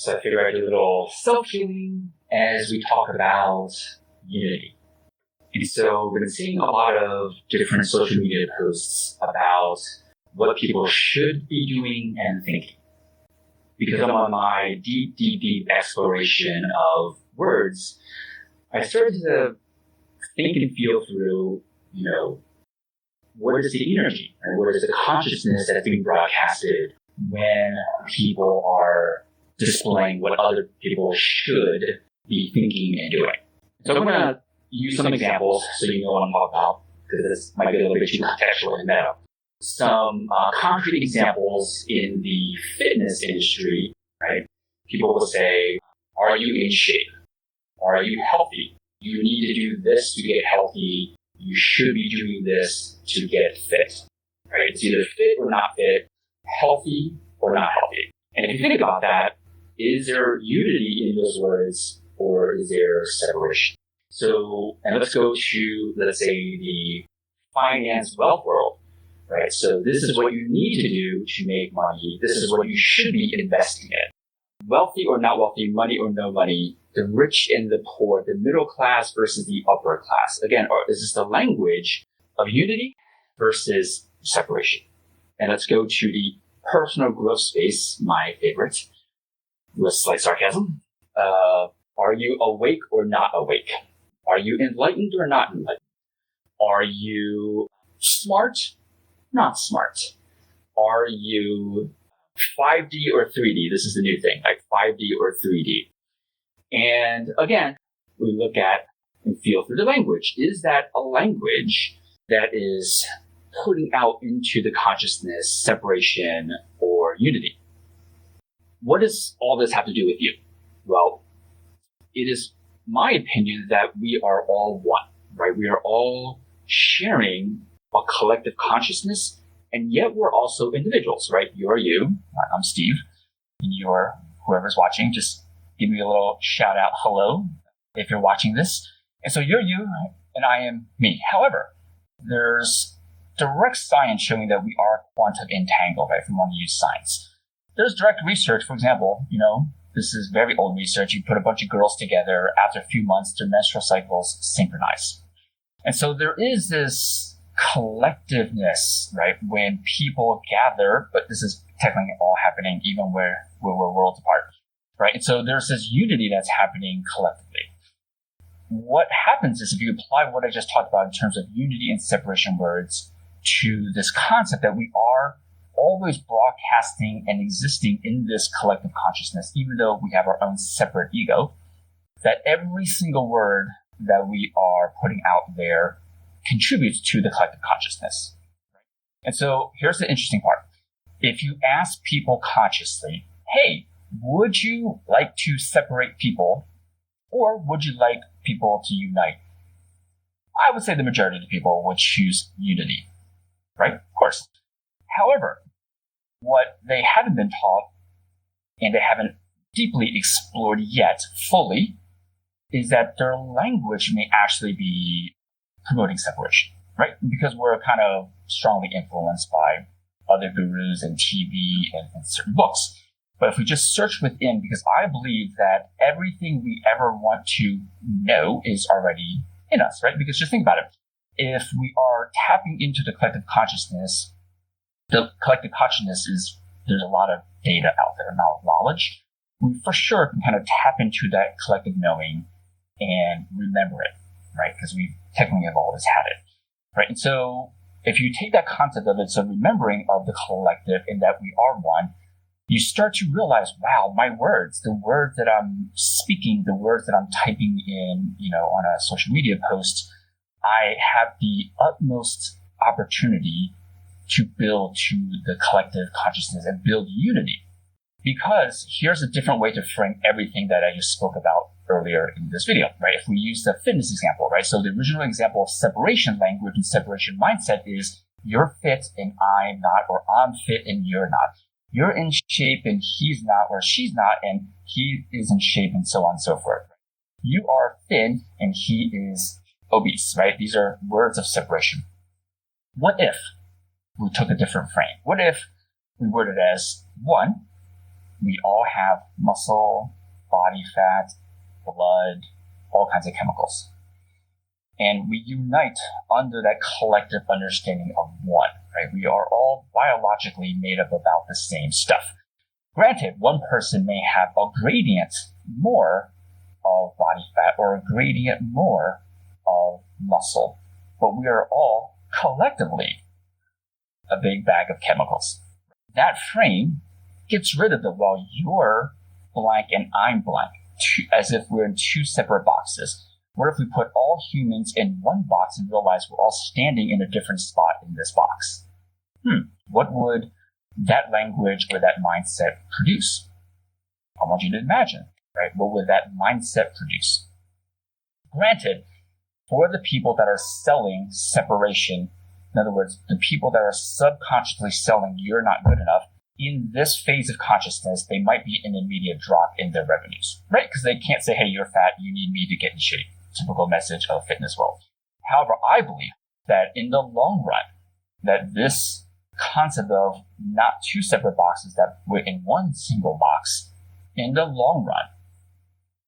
So I figured I'd do a little self-healing as we talk about unity. And so we've been seeing a lot of different social media posts about what people should be doing and thinking. Because I'm on my deep exploration of words, I started to think and feel through, what is the energy, and what is the consciousness that's being broadcasted when people are displaying what other people should be thinking and doing. So I'm going to use some examples so you know what I'm talking about, because this might be a little bit too contextual and meta. Some concrete examples in the fitness industry, right? People will say, are you in shape? Are you healthy? You need to do this to get healthy. You should be doing this to get fit, right? It's either fit or not fit, healthy or not healthy. And if you think about that, is there unity in those words or is there separation? So, and let's go to, let's say, the finance wealth world, right? So this is what you need to do to make money. This is what you should be investing in. Wealthy or not wealthy, money or no money, the rich and the poor, the middle class versus the upper class. Again, this is the language of unity versus separation. And let's go to the personal growth space, my favorite, with slight sarcasm. Are you awake or not awake? Are you enlightened or not enlightened? Are you smart? Not smart. Are you 5D or 3D? This is the new thing, like 5D or 3D. And again, we look at and feel through the language. Is that a language that is putting out into the consciousness separation or unity? What does all this have to do with you? Well, it is my opinion that we are all one, right? We are all sharing a collective consciousness, and yet we're also individuals, right? You're you, I'm Steve, and you're whoever's watching. Just give me a little shout out, hello, if you're watching this. And so you're you, and I am me. However, there's direct science showing that we are quantum entangled, right? If we want to use science. There's direct research, for example, this is very old research. You put a bunch of girls together, after a few months, their menstrual cycles synchronize. And so there is this collectiveness, right? When people gather, but this is technically all happening even where we're worlds apart, right? And so there's this unity that's happening collectively. What happens is if you apply what I just talked about in terms of unity and separation words to this concept that we are always broadcasting and existing in this collective consciousness, even though we have our own separate ego, that every single word that we are putting out there contributes to the collective consciousness. And so here's the interesting part. If you ask people consciously, hey, would you like to separate people or would you like people to unite? I would say the majority of the people would choose unity, right? Of course. However, what they haven't been taught and they haven't deeply explored yet fully is that their language may actually be promoting separation, right? Because we're kind of strongly influenced by other gurus and TV and certain books. But if we just search within, because I believe that everything we ever want to know is already in us, right? Because just think about it. If we are tapping into the collective consciousness, there's a lot of data out there, knowledge. We for sure can kind of tap into that collective knowing and remember it, right? Because we technically have always had it, right? And so if you take that concept of it, so remembering of the collective and that we are one, you start to realize, wow, my words, the words that I'm speaking, the words that I'm typing in, on a social media post, I have the utmost opportunity to build to the collective consciousness and build unity. Because here's a different way to frame everything that I just spoke about earlier in this video, right? If we use the fitness example, right? So the original example of separation language and separation mindset is you're fit and I'm not, or I'm fit and you're not. You're in shape and he's not, or she's not, and he is in shape, and so on and so forth. You are thin and he is obese, right? These are words of separation. What if we took a different frame? What if we worded it as, one, We all have muscle, body fat, blood, all kinds of chemicals. And we unite under that collective understanding of one, right? We are all biologically made up about the same stuff. Granted, one person may have a gradient more of body fat or a gradient more of muscle, but we are all collectively a big bag of chemicals. That frame gets rid of the, well, you're blank and I'm blank, as if we're in two separate boxes. What if we put all humans in one box and realize we're all standing in a different spot in this box? What would that language or that mindset produce? I want you to imagine, right? What would that mindset produce? Granted, for the people that are selling separation, in other words, the people that are subconsciously selling you're not good enough, in this phase of consciousness, they might be an immediate drop in their revenues, right? Because they can't say, hey, you're fat, you need me to get in shape. Typical message of fitness world. However, I believe that in the long run, that this concept of not two separate boxes, that we're in one single box, in the long run,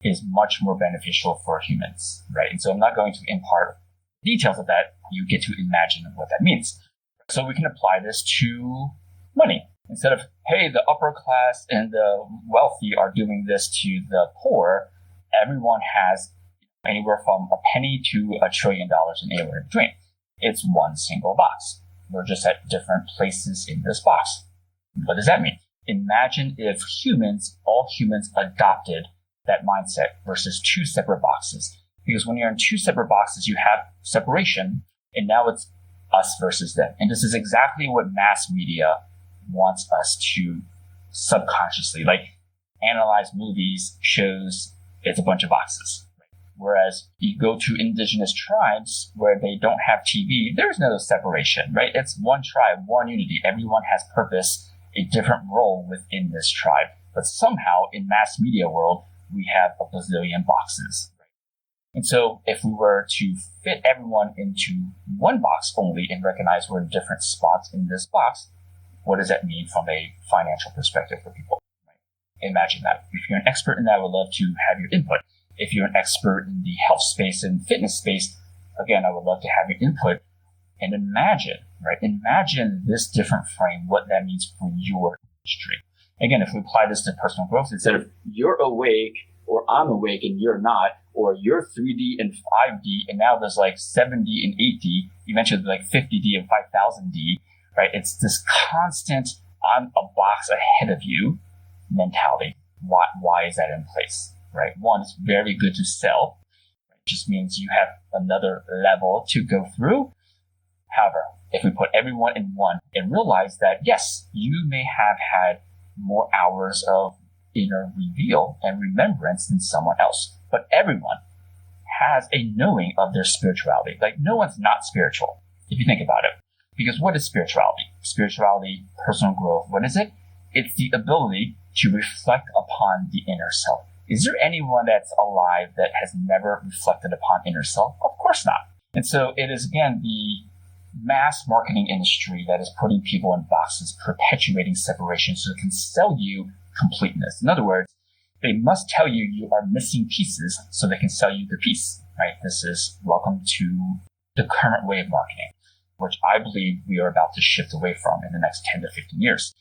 is much more beneficial for humans, right? And so I'm not going to impart details of that. You get to imagine what that means. So we can apply this to money. Instead of, hey, the upper class and the wealthy are doing this to the poor, everyone has anywhere from a penny to $1 trillion and anywhere in between. It's one single box. We're just at different places in this box. What does that mean? Imagine if all humans adopted that mindset versus two separate boxes. Because when you're in two separate boxes, you have separation, and now it's us versus them. And this is exactly what mass media wants us to subconsciously, analyze movies, shows, it's a bunch of boxes. Whereas you go to indigenous tribes where they don't have TV, there's no separation, right? It's one tribe, one unity. Everyone has purpose, a different role within this tribe. But somehow in mass media world, we have a bazillion boxes. And so if we were to fit everyone into one box only and recognize we're in different spots in this box, what does that mean from a financial perspective for people? Right? Imagine that. If you're an expert in that, I would love to have your input. If you're an expert in the health space and fitness space, again, I would love to have your input. And imagine, right? Imagine this different frame, what that means for your industry. Again, if we apply this to personal growth, instead of you're awake or I'm awake and you're not, or you're 3D and 5D and now there's 7D and 8D, eventually 50D and 5000D, right? It's this constant, I'm a box ahead of you mentality. Why is that in place? Right? One, it's very good to sell. It just means you have another level to go through. However, if we put everyone in one and realize that, yes, you may have had more hours of inner reveal and remembrance than someone else, but everyone has a knowing of their spirituality. No one's not spiritual, if you think about it. Because what is spirituality? Spirituality, personal growth, what is it? It's the ability to reflect upon the inner self. Is there anyone that's alive that has never reflected upon inner self? Of course not. And so it is, again, the mass marketing industry that is putting people in boxes, perpetuating separation so it can sell you completeness. In other words, they must tell you you are missing pieces so they can sell you the piece, right? This is welcome to the current way of marketing, which I believe we are about to shift away from in the next 10 to 15 years.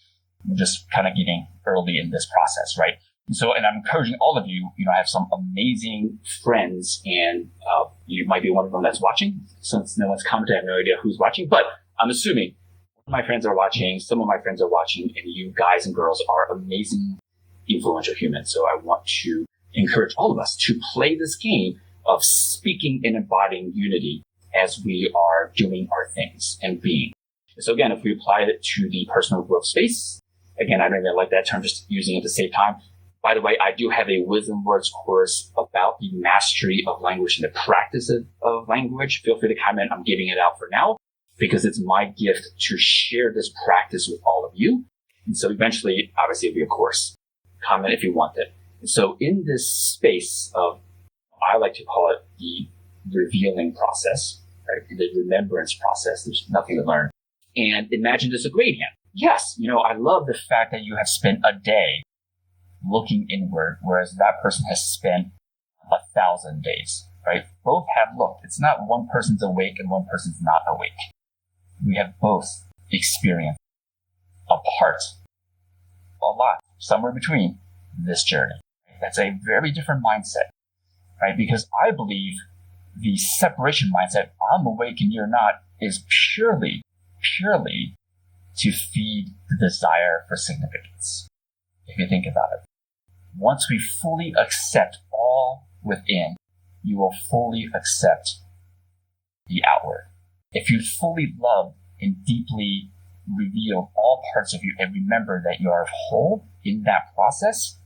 We're just kind of getting early in this process, right? And I'm encouraging all of you, I have some amazing friends and you might be one of them that's watching. Since no one's commented, I have no idea who's watching, but I'm assuming my friends are watching, some of my friends are watching, and you guys and girls are amazing, influential humans. So I want to encourage all of us to play this game of speaking and embodying unity as we are doing our things and being. So again, if we apply it to the personal growth space, again, I don't even like that term, just using it to save time. By the way, I do have a Wisdom Words course about the mastery of language and the practice of language. Feel free to comment. I'm giving it out for now because it's my gift to share this practice with all of you. And so eventually, obviously, it'll be a course. Comment if you want it. And so in this space of, I like to call it the revealing process, right? The remembrance process. There's nothing to learn. And imagine this a gradient. Yes, I love the fact that you have spent a day looking inward, whereas that person has spent 1,000 days, right? Both have looked. It's not one person's awake and one person's not awake. We have both experienced apart, a lot, somewhere between this journey. That's a very different mindset, right? Because I believe the separation mindset, I'm awake and you're not, is purely to feed the desire for significance. If you think about it, once we fully accept all within, you will fully accept the outward. If you fully love and deeply reveal all parts of you and remember that you are whole in that process,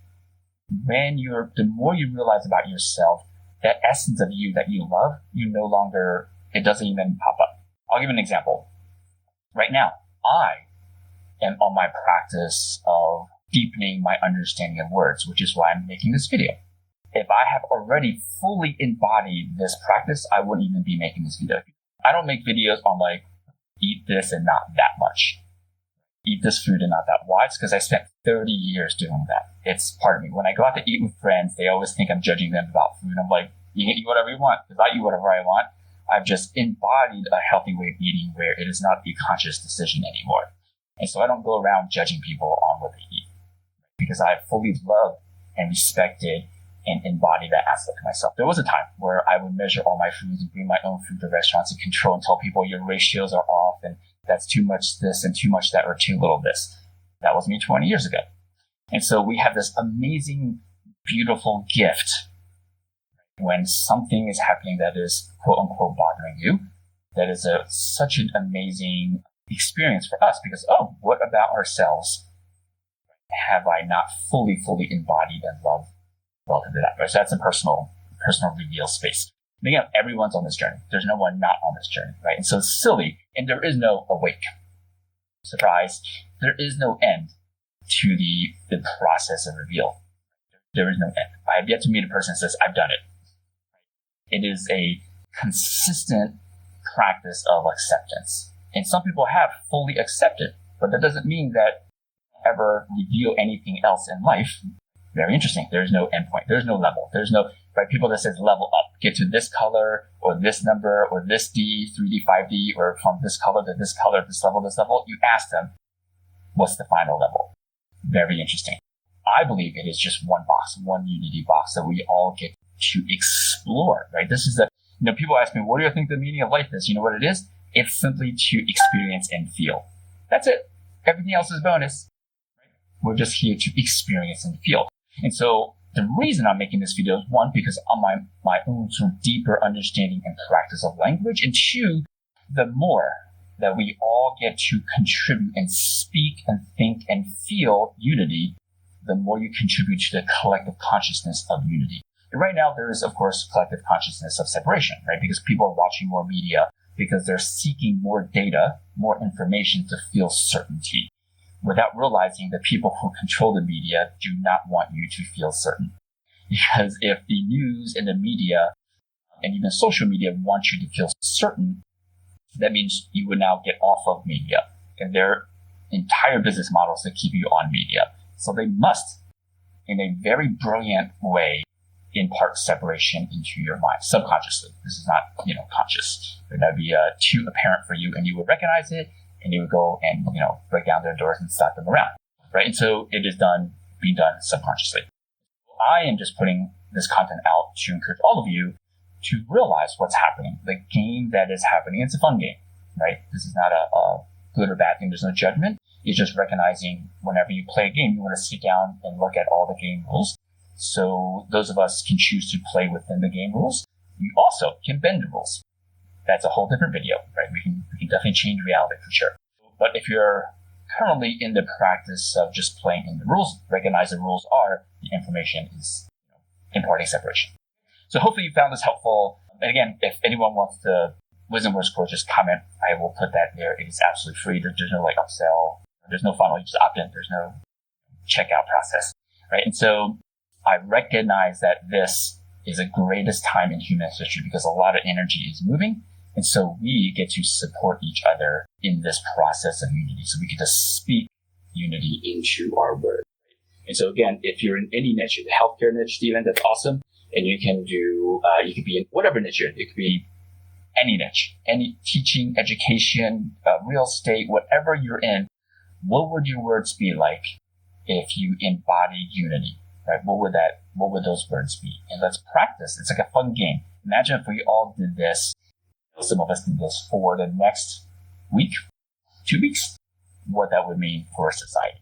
the more you realize about yourself, that essence of you that you love, it doesn't even pop up. I'll give you an example. Right now, I am on my practice of deepening my understanding of words, which is why I'm making this video. If I have already fully embodied this practice, I wouldn't even be making this video. I don't make videos on like, eat this and not that much. Eat this food and not that. Why? It's because I spent 30 years doing that. It's part of me. When I go out to eat with friends, they always think I'm judging them about food. I'm like, you can eat whatever you want, because I eat whatever I want. I've just embodied a healthy way of eating where it is not a conscious decision anymore. And so I don't go around judging people on what they eat, because I fully love and respected and embody that aspect of myself. There was a time where I would measure all my foods and bring my own food to restaurants and control and tell people your ratios are off and that's too much this and too much that or too little this. That was me 20 years ago. And so we have this amazing, beautiful gift when something is happening that is quote unquote bothering you. That is such an amazing experience for us because, what about ourselves have I not fully embodied and loved relative to that? Right? So that's a personal reveal space. And again, everyone's on this journey. There's no one not on this journey, right? And so it's silly, and there is no awake. Surprise, there is no end to the process of reveal. There is no end. I have yet to meet a person that says, I've done it. It is a consistent practice of acceptance. And some people have fully accepted, but that doesn't mean that ever reveal anything else in life. Very interesting. There's no endpoint. There's no level. There's no, right? People that says level up, get to this color or this number or this D, 3D, 5D, or from this color to this color, this level. You ask them, what's the final level? Very interesting. I believe it is just one box, one unity box that we all get to explore, right? This is people ask me, what do you think the meaning of life is? You know what it is? It's simply to experience and feel. That's it. Everything else is bonus. Right? We're just here to experience and feel. And so the reason I'm making this video is one, because on my own sort of deeper understanding and practice of language, and two, the more that we all get to contribute and speak and think and feel unity, the more you contribute to the collective consciousness of unity. And right now, there is, of course, collective consciousness of separation, right? Because people are watching more media, because they're seeking more data, more information to feel certainty, without realizing that people who control the media do not want you to feel certain. Because if the news and the media and even social media want you to feel certain, that means you would now get off of media. And their entire business model is to keep you on media. So they must, in a very brilliant way, impart separation into your mind subconsciously. This is not, conscious. It would be too apparent for you, and you would recognize it, and you would go and, break down their doors and slap them around, right? And so it is being done subconsciously. I am just putting this content out to encourage all of you to realize what's happening, the game that is happening. It's a fun game, right? This is not a good or bad thing. There's no judgment. It's just recognizing whenever you play a game, you want to sit down and look at all the game rules. So those of us can choose to play within the game rules. You also can bend the rules. That's a whole different video, right? We can definitely change reality for sure. But if you're currently in the practice of just playing in the rules, recognize the rules are the information is imparting separation. So hopefully you found this helpful. And again, if anyone wants the Wisdom Words course, just comment. I will put that there. It is absolutely free. There's no upsell. There's no funnel. You just opt in. There's no checkout process, right? And so I recognize that this is the greatest time in human history because a lot of energy is moving. And so we get to support each other in this process of unity. So we get to speak unity into our words. And so again, if you're in any niche, the healthcare niche, Stephen, that's awesome. And you can do, you could be in whatever niche you're in. It could be any niche, any teaching, education, real estate, whatever you're in. What would your words be like if you embodied unity, right? What would those words be? And let's practice. It's like a fun game. Imagine if we all did this. Some of us did this for the next week, 2 weeks, what that would mean for society.